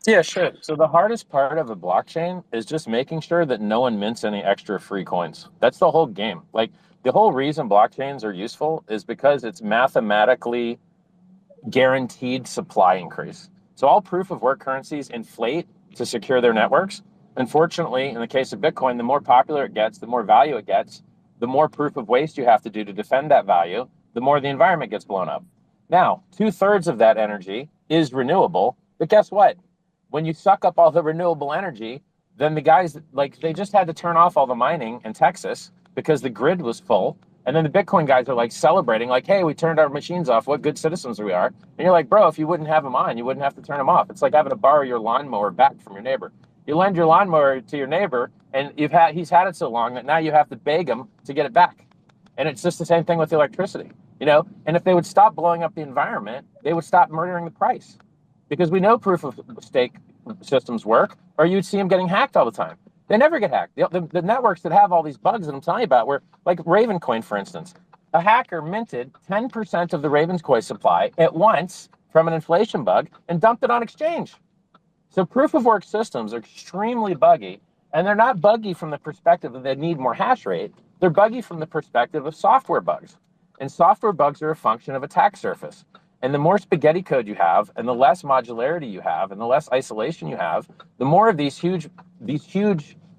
Yeah, sure. So the hardest part of a blockchain is just making sure that no one mints any extra free coins. That's the whole game. Like the whole reason blockchains are useful is because it's mathematically guaranteed supply increase. So all proof of work currencies inflate to secure their networks. Unfortunately, in the case of Bitcoin, the more popular it gets, the more value it gets, the more proof of waste you have to do to defend that value, the more the environment gets blown up. Now, two-thirds of that energy is renewable, but guess what? When you suck up all the renewable energy, then the guys, like, they just had to turn off all the mining in Texas because the grid was full. And then the Bitcoin guys are like celebrating, like, hey, we turned our machines off. What good citizens we are. And you're like, bro, if you wouldn't have them on, you wouldn't have to turn them off. It's like having to borrow your lawnmower back from your neighbor. You lend your lawnmower to your neighbor, and he's had it so long that now you have to beg him to get it back. And it's just the same thing with electricity, you know? And if they would stop blowing up the environment, they would stop murdering the price. Because we know proof of stake systems work, or you'd see them getting hacked all the time. They never get hacked. The networks that have all these bugs that I'm telling you about were like Ravencoin, for instance. A hacker minted 10% of the Ravencoin supply at once from an inflation bug and dumped it on exchange. So proof of work systems are extremely buggy, and they're not buggy from the perspective that they need more hash rate. They're buggy from the perspective of software bugs. And software bugs are a function of attack surface. And the more spaghetti code you have, and the less modularity you have, and the less isolation you have, the more of these huge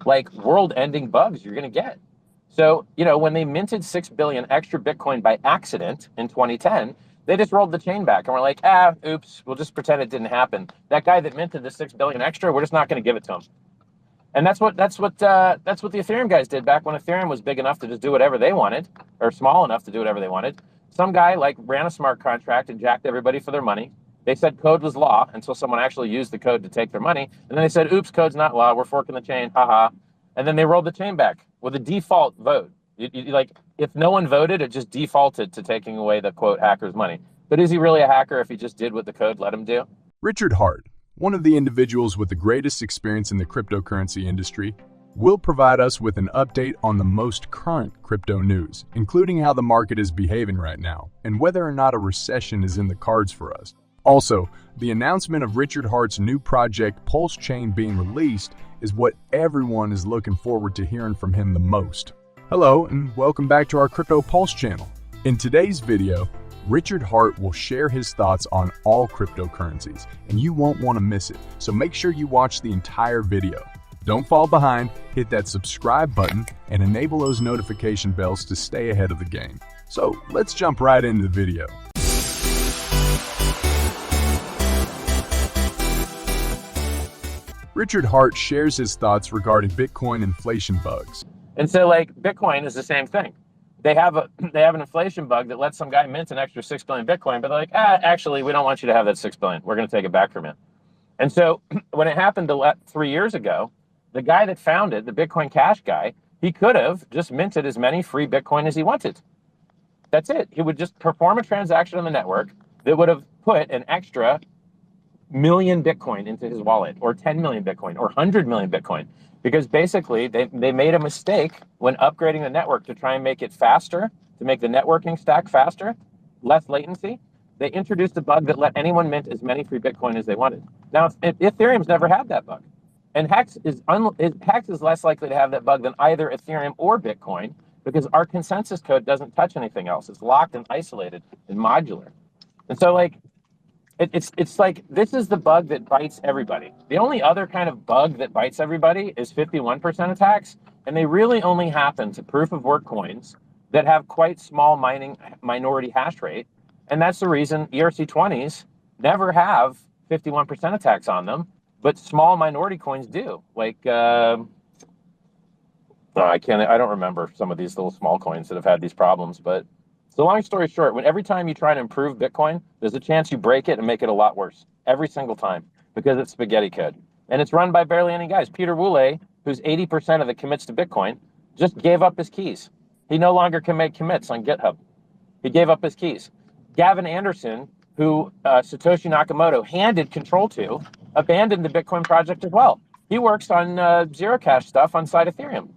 like world-ending bugs you're going to get. So, you know, when they minted 6 billion extra Bitcoin by accident in 2010, they just rolled the chain back and were like, oops, we'll just pretend it didn't happen. That guy that minted the 6 billion extra, we're just not going to give it to him. And that's what the Ethereum guys did back when Ethereum was big enough to just do whatever they wanted, or small enough to do whatever they wanted. Some guy like ran a smart contract and jacked everybody for their money. They said code was law until someone actually used the code to take their money. And then they said, oops, code's not law. We're forking the chain. Haha. And then they rolled the chain back with a default vote. Like, if no one voted, it just defaulted to taking away the, quote, hacker's money. But is he really a hacker if he just did what the code let him do? Richard Hart, one of the individuals with the greatest experience in the cryptocurrency industry, will provide us with an update on the most current crypto news, including how the market is behaving right now and whether or not a recession is in the cards for us. Also, the announcement of Richard Hart's new project PulseChain being released is what everyone is looking forward to hearing from him the most. Hello and welcome back to our Crypto Pulse channel. In today's video, Richard Hart will share his thoughts on all cryptocurrencies, and you won't want to miss it, so make sure you watch the entire video. Don't fall behind, hit that subscribe button, and enable those notification bells to stay ahead of the game. So let's jump right into the video. Richard Hart shares his thoughts regarding Bitcoin inflation bugs. And so, like, Bitcoin is the same thing. They have an inflation bug that lets some guy mint an extra 6 billion Bitcoin, but they're like, actually, we don't want you to have that 6 billion. We're going to take it back from you. And so when it happened 3 years ago, the guy that founded, the Bitcoin Cash guy, he could have just minted as many free Bitcoin as he wanted. That's it. He would just perform a transaction on the network that would have put an extra million Bitcoin into his wallet, or 10 million Bitcoin, or 100 million Bitcoin. Because basically, they made a mistake when upgrading the network to try and make it faster, to make the networking stack faster, less latency. They introduced a bug that let anyone mint as many free Bitcoin as they wanted. Now, Ethereum's never had that bug. And Hex is less likely to have that bug than either Ethereum or Bitcoin, because our consensus code doesn't touch anything else. It's locked and isolated and modular. And so, like, it's like, this is the bug that bites everybody. The only other kind of bug that bites everybody is 51% attacks, and they really only happen to proof of work coins that have quite small minority hash rate. And that's the reason ERC20s never have 51% attacks on them, but small minority coins do. Like, I don't remember some of these little small coins that have had these problems, but so long story short, every time you try to improve Bitcoin, there's a chance you break it and make it a lot worse. Every single time, because it's spaghetti code. And it's run by barely any guys. Peter Wooley, who's 80% of the commits to Bitcoin, just gave up his keys. He no longer can make commits on GitHub. He gave up his keys. Gavin Anderson, who Satoshi Nakamoto handed control to, abandoned the Bitcoin project as well. He works on Zero Cash stuff on side Ethereum.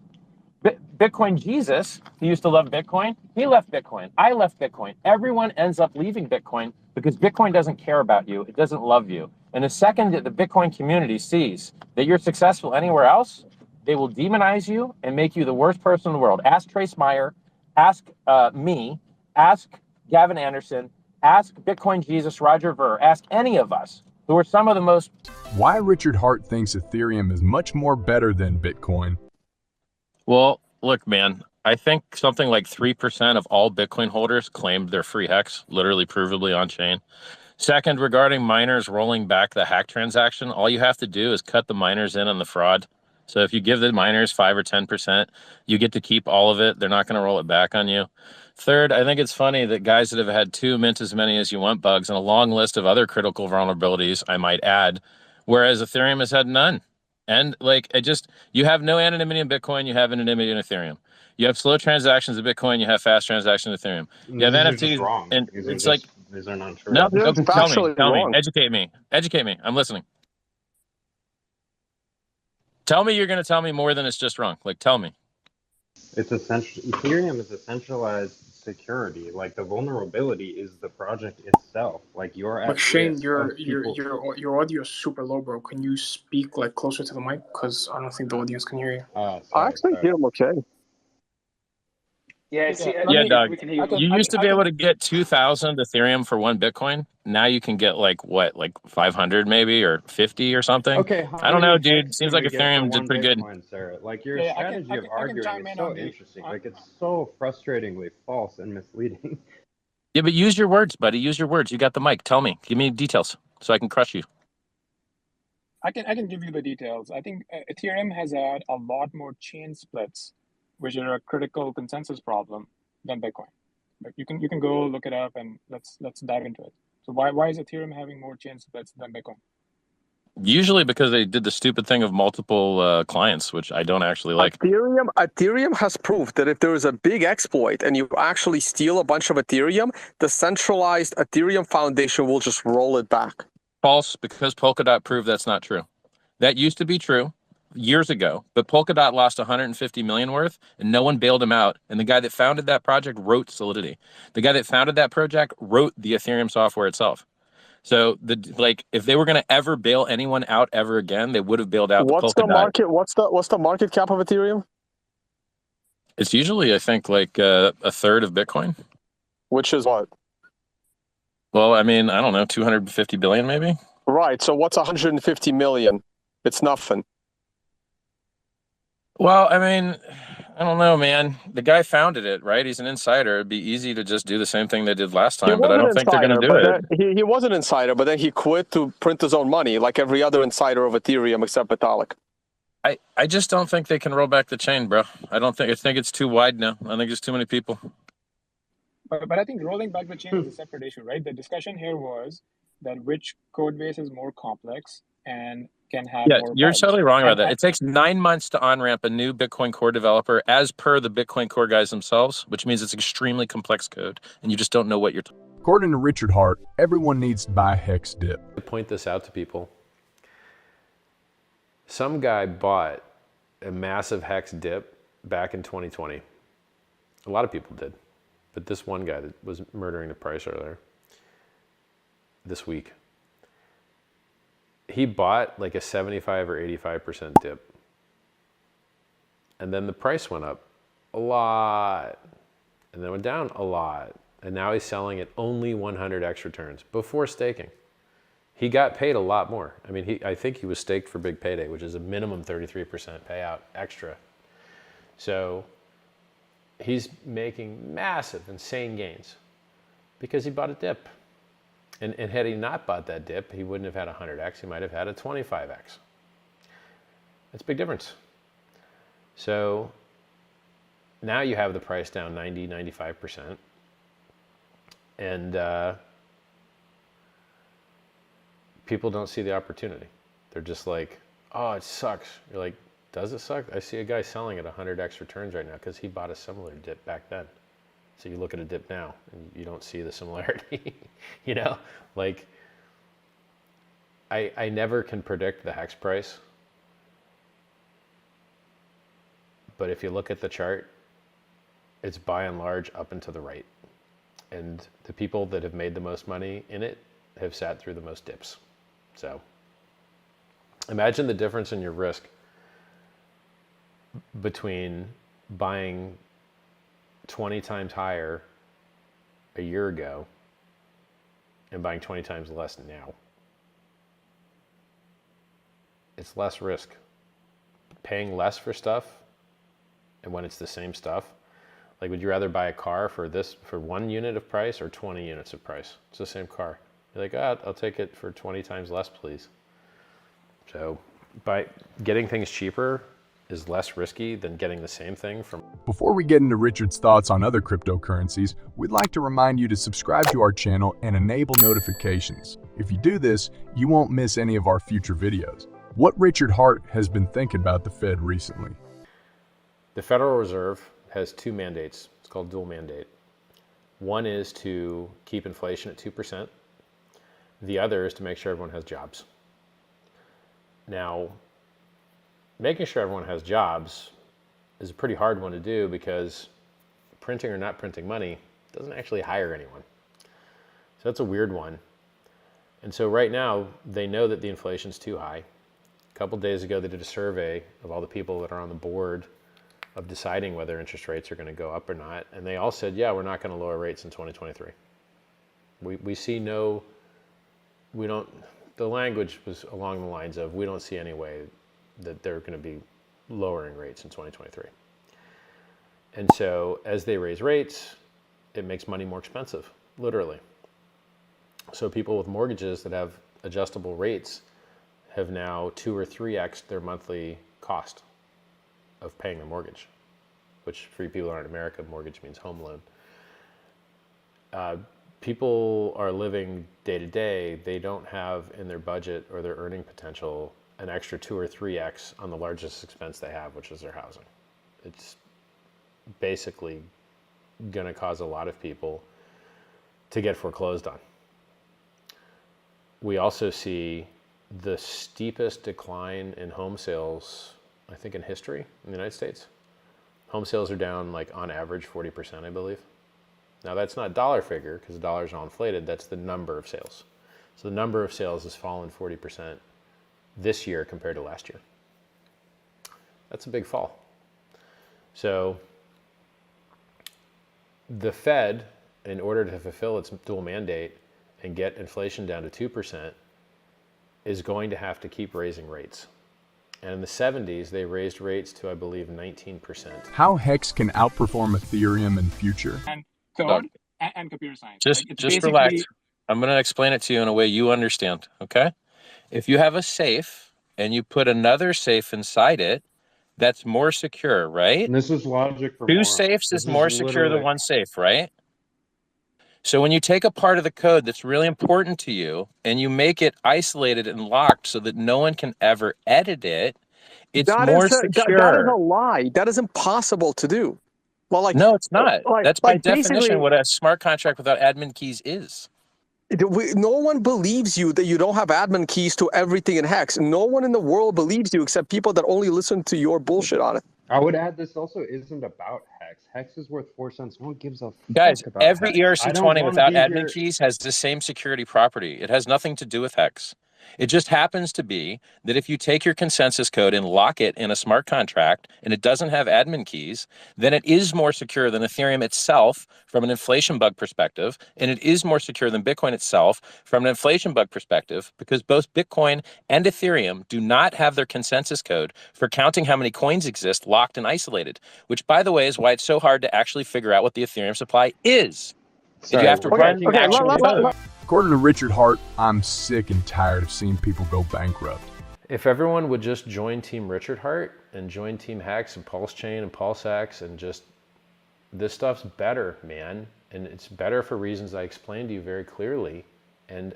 Bitcoin Jesus, who used to love Bitcoin, he left Bitcoin. I left Bitcoin. Everyone ends up leaving Bitcoin because Bitcoin doesn't care about you. It doesn't love you. And the second that the Bitcoin community sees that you're successful anywhere else, they will demonize you and make you the worst person in the world. Ask Trace Meyer, ask me, ask Gavin Anderson, ask Bitcoin Jesus, Roger Ver, ask any of us who are some of the most... Why Richard Hart thinks Ethereum is much more better than Bitcoin. Well, look, man, I think something like 3% of all Bitcoin holders claimed their free hex, literally provably on chain. Second, regarding miners rolling back the hack transaction, all you have to do is cut the miners in on the fraud. So if you give the miners 5 or 10%, you get to keep all of it. They're not going to roll it back on you. Third, I think it's funny that guys that have had 2 mint as many as you want bugs and a long list of other critical vulnerabilities, I might add, whereas Ethereum has had none. And like, you have no anonymity in Bitcoin, you have anonymity in Ethereum. You have slow transactions in Bitcoin, you have fast transactions in Ethereum. You have These are just NFTs, wrong. and These are not true. no, They're tell me, factually wrong. educate me. I'm listening. Tell me you're going to tell me more than it's just wrong. Like, tell me. It's essential. Ethereum is a centralized security. Like the vulnerability is the project itself. Like you're at But Shane, risk your of people. your audio is super low, bro. Can you speak like closer to the mic? Because I don't think the audience can hear you. I Sorry, actually sorry. hear him okay. Yeah, see, Yeah, Doug. we can hear You used to be able to get 2,000 Ethereum for 1 Bitcoin. Now you can get like 500 maybe, or 50 or something. Okay, how I don't know, many dude. hex Seems can like we get for Ethereum did 1 pretty good. Bitcoin, Sarah? Like your Yeah, strategy of I can arguing chime is in so on the- interesting. Like it's so frustratingly false and misleading. Yeah, but use your words, buddy. Use your words. You got the mic. Tell me. Give me details so I can crush you. I can give you the details. I think Ethereum has had a lot more chain splits, which are a critical consensus problem, than Bitcoin. But you can go look it up and let's dive into it. So why is Ethereum having more chain splits than Bitcoin? Usually because they did the stupid thing of multiple clients, which I don't actually like. Ethereum has proved that if there is a big exploit and you actually steal a bunch of Ethereum, the centralized Ethereum Foundation will just roll it back. False, because Polkadot proved that's not true. That used to be true years ago, but Polkadot lost 150 million worth and no one bailed him out. And the guy that founded that project wrote Solidity. The guy that founded that project wrote the Ethereum software itself. So if they were going to ever bail anyone out ever again, they would have bailed out What's the the Polkadot. market? What's the market cap of Ethereum? It's usually, I think, like a third of Bitcoin. Which is what? Well, I mean, I don't know, 250 billion maybe? Right. So what's 150 million? It's nothing. Well, I mean, I don't know, man. The guy founded it, right? He's an insider. It'd be easy to just do the same thing they did last time, but I don't think they're going to do it. He was an insider, but then he quit to print his own money, like every other insider of Ethereum except Vitalik. I just don't think they can roll back the chain, bro. I think it's too wide now. I think there's too many people. But I think rolling back the chain is a separate issue, right? The discussion here was that which code base is more complex and can have more you're bugs. totally wrong about that. It takes 9 months to on-ramp a new Bitcoin Core developer as per the Bitcoin Core guys themselves, which means it's extremely complex code, and you just don't know what you're talking about. According to Richard Hart, everyone needs to buy Hex Dip. To point this out to people, some guy bought a massive Hex Dip back in 2020. A lot of people did, but this one guy that was murdering the price earlier this week, he bought like a 75 or 85% dip. And then the price went up a lot. And then went down a lot. And now he's selling at only 100x returns before staking. He got paid a lot more. I mean, I think he was staked for big payday, which is a minimum 33% payout extra. So he's making massive, insane gains because he bought a dip. And had he not bought that dip, he wouldn't have had 100x. He might have had a 25x. That's a big difference. So now you have the price down 90, 95%. And people don't see the opportunity. They're just like, oh, it sucks. You're like, does it suck? I see a guy selling at 100x returns right now because he bought a similar dip back then. So you look at a dip now and you don't see the similarity, you know, like I never can predict the hex price, but if you look at the chart, it's by and large up and to the right. And the people that have made the most money in it have sat through the most dips. So imagine the difference in your risk between buying 20 times higher a year ago and buying 20 times less now. It's less risk. Paying less for stuff, and when it's the same stuff, like, would you rather buy a car for 1 unit of price or 20 units of price? It's the same car. You're like, I'll take it for 20 times less, please. So by getting things cheaper is less risky than getting the same thing from. Before we get into Richard's thoughts on other cryptocurrencies, we'd like to remind you to subscribe to our channel and enable notifications. If you do this, you won't miss any of our future videos. What Richard Hart has been thinking about the Fed recently. The Federal Reserve has 2 mandates. It's called dual mandate. One is to keep inflation at 2%. The other is to make sure everyone has jobs. Now, making sure everyone has jobs is a pretty hard one to do because printing or not printing money doesn't actually hire anyone. So that's a weird one. And so right now, they know that the inflation's too high. A couple days ago, they did a survey of all the people that are on the board of deciding whether interest rates are going to go up or not. And they all said, yeah, we're not going to lower rates in 2023. We see no, we don't, the language was along the lines of, we don't see any way that they're going to be lowering rates in 2023. And so as they raise rates, it makes money more expensive, literally. So people with mortgages that have adjustable rates have now 2 or 3x their monthly cost of paying their mortgage, which for you people who aren't in America, mortgage means home loan. People are living day to day. They don't have in their budget or their earning potential an extra 2 or 3x on the largest expense they have, which is their housing. It's basically going to cause a lot of people to get foreclosed on. We also see the steepest decline in home sales, I think, in history in the United States. Home sales are down, like, on average 40%, I believe. Now, that's not dollar figure because the dollars are inflated. That's the number of sales. So the number of sales has fallen 40% this year compared to last year. That's a big fall. So the Fed, in order to fulfill its dual mandate and get inflation down to 2%, is going to have to keep raising rates. And in the 70s, they raised rates to, I believe, 19%. How Hex can outperform Ethereum in future? And code and computer science. Just Like, it's just basically- relax. I'm going to explain it to you in a way you understand, okay? If you have a safe and you put another safe inside it, that's more secure, right? And this is logic for Two morons. safes This is more secure than literally- one safe, right? So when you take a part of the code that's really important to you and you make it isolated and locked so that no one can ever edit it, it's more secure. That is a lie. That is impossible to do. Well, like, No, it's not. That's by definition basically, what a smart contract without admin keys is. no one believes you that you don't have admin keys to everything in Hex. No one in the world believes you except people that only listen to your bullshit on it. I would add this also isn't about Hex. Hex is worth 4 cents. No one gives a Guys, fuck about every Hex. I don't ERC20 wanna without be admin here- keys has the same security property. It has nothing to do with Hex. It just happens to be that if you take your consensus code and lock it in a smart contract and it doesn't have admin keys, then it is more secure than Ethereum itself from an inflation bug perspective. And it is more secure than Bitcoin itself from an inflation bug perspective because both Bitcoin and Ethereum do not have their consensus code for counting how many coins exist locked and isolated, which, by the way, is why it's so hard to actually figure out what the Ethereum supply is. Sorry, You have to we're run talking actual about- code. According to Richard Hart, I'm sick and tired of seeing people go bankrupt. If everyone would just join Team Richard Hart and join Team Hex and PulseChain and PulseX and just, this stuff's better, man. And it's better for reasons I explained to you very clearly. And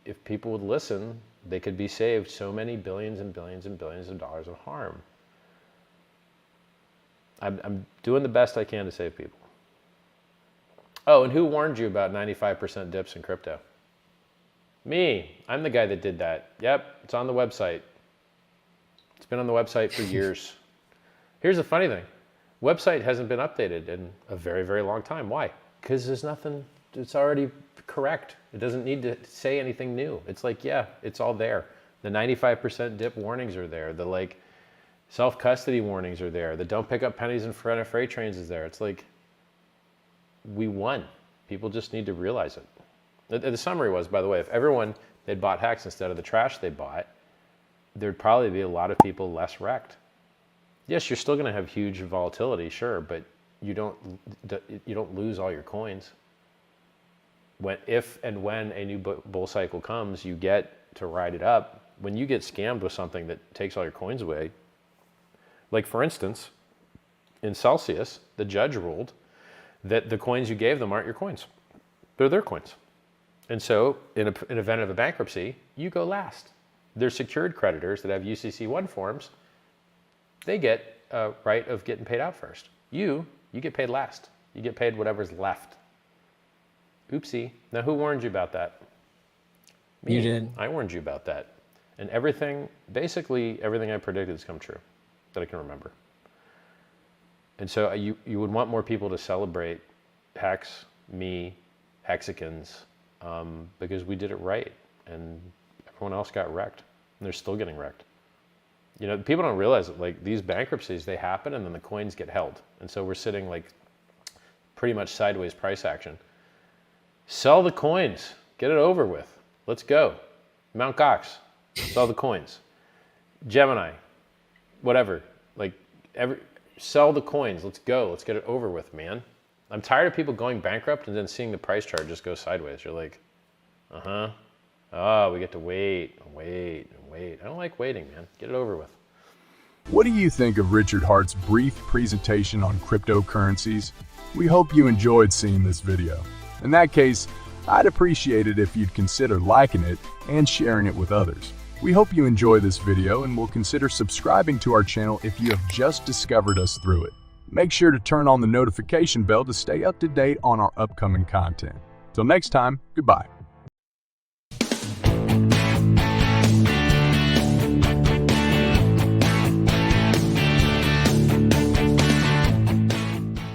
if people would listen, they could be saved so many billions and billions and billions of dollars of harm. I'm doing the best I can to save people. Oh, and who warned you about 95% dips in crypto? Me. I'm the guy that did that. Yep, it's on the website. It's been on the website for years. Here's the funny thing. Website hasn't been updated in a very, very long time. Why? Because there's nothing it's already correct. It doesn't need to say anything new. It's like, yeah, it's all there. The 95% dip warnings are there. The like self-custody warnings are there. The don't pick up pennies in front of freight trains is there. It's like, we won. People just need to realize it. The summary was, by the way, if everyone they'd bought Hex instead of the trash they bought, there'd probably be a lot of people less wrecked. Yes, you're still going to have huge volatility, sure, but you don't lose all your coins. If and when a new bull cycle comes, you get to ride it up. When you get scammed with something that takes all your coins away, like for instance, in Celsius, the judge ruled that the coins you gave them aren't your coins. They're their coins. And so in an event of a bankruptcy, you go last. They're secured creditors that have UCC1 forms. They get a right of getting paid out first. You get paid last. You get paid whatever's left. Oopsie. Now, who warned you about that? Me. You did. I warned you about that. And basically everything I predicted has come true that I can remember. And so you would want more people to celebrate Hex, me, Hexicans, because we did it right. And everyone else got wrecked. And they're still getting wrecked. You know, people don't realize that like these bankruptcies, they happen and then the coins get held. And so we're sitting like pretty much sideways price action. Sell the coins, get it over with. Let's go. Mt. Gox, sell the coins. Gemini, whatever, like sell the coins. Let's go. Let's get it over with, man. I'm tired of people going bankrupt and then seeing the price chart just go sideways. You're like, oh, we get to wait and wait and wait. I don't like waiting, man. Get it over with. What do you think of Richard Hart's brief presentation on cryptocurrencies? We hope you enjoyed seeing this video. In that case, I'd appreciate it if you'd consider liking it and sharing it with others. We hope you enjoy this video and will consider subscribing to our channel if you have just discovered us through it. Make sure to turn on the notification bell to stay up to date on our upcoming content. Till next time, goodbye.